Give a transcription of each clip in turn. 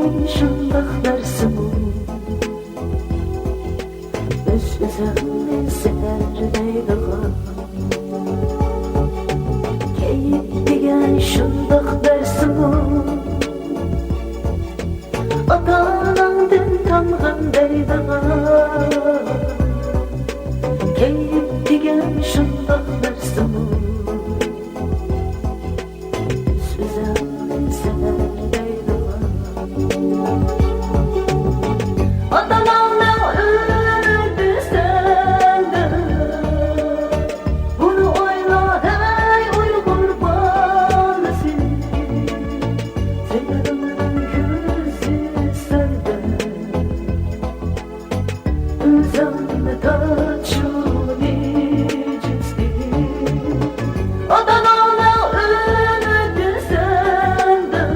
degan şundaq narsa-mu Öz-özümni seherleydigan Keyif degan şundaq narsa-mu Ota-onangdan tanğan deydigan Keyif degan şundaq narsa-mu Öz-özümni seherleydigan Ota-onangdan öldü senden Bunu oyla hey Uygur balası Senin gözü senden Özümni taçını cizdim Ota-onangdan öldü senden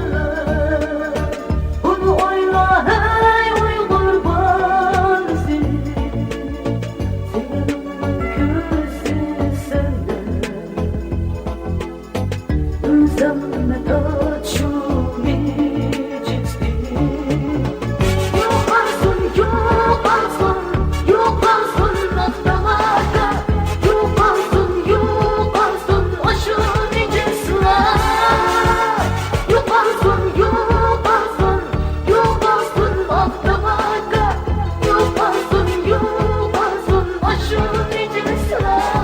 Bunu oyla hey Uygur balası Senin gözü senden Özümni taçını cizdim Yokarsın, yokarsın, yokarsın noktalarda Yokarsın, yokarsın aşın icesler Yokarsın, yokarsın, yokarsın noktalarda Yokarsın, yokarsın aşın icesler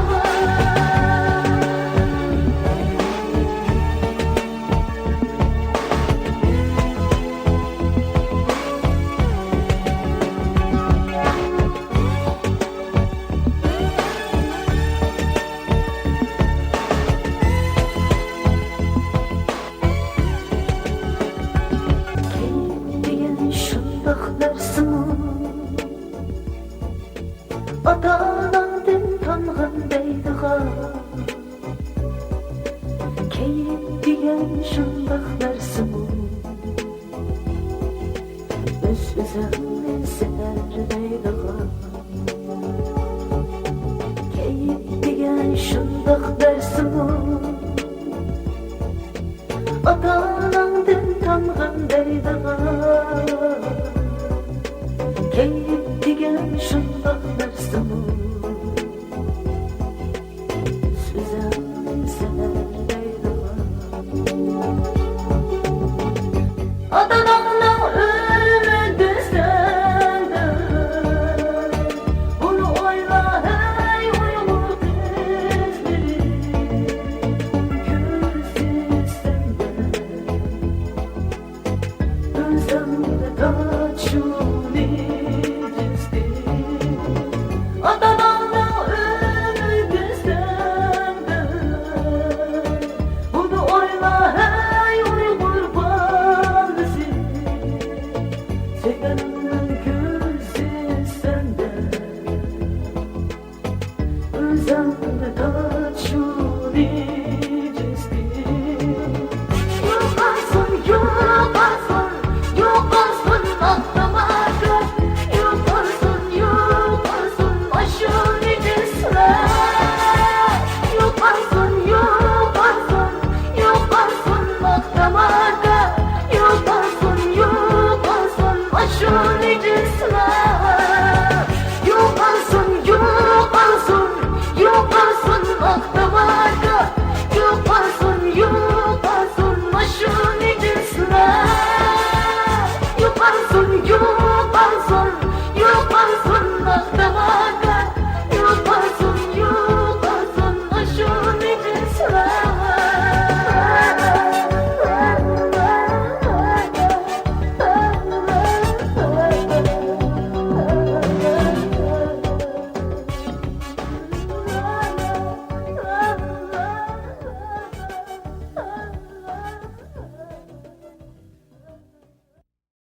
degan şundaq narsa-mu Ota-onangdan tanğan deydigan Keyif degan şundaq narsa-mu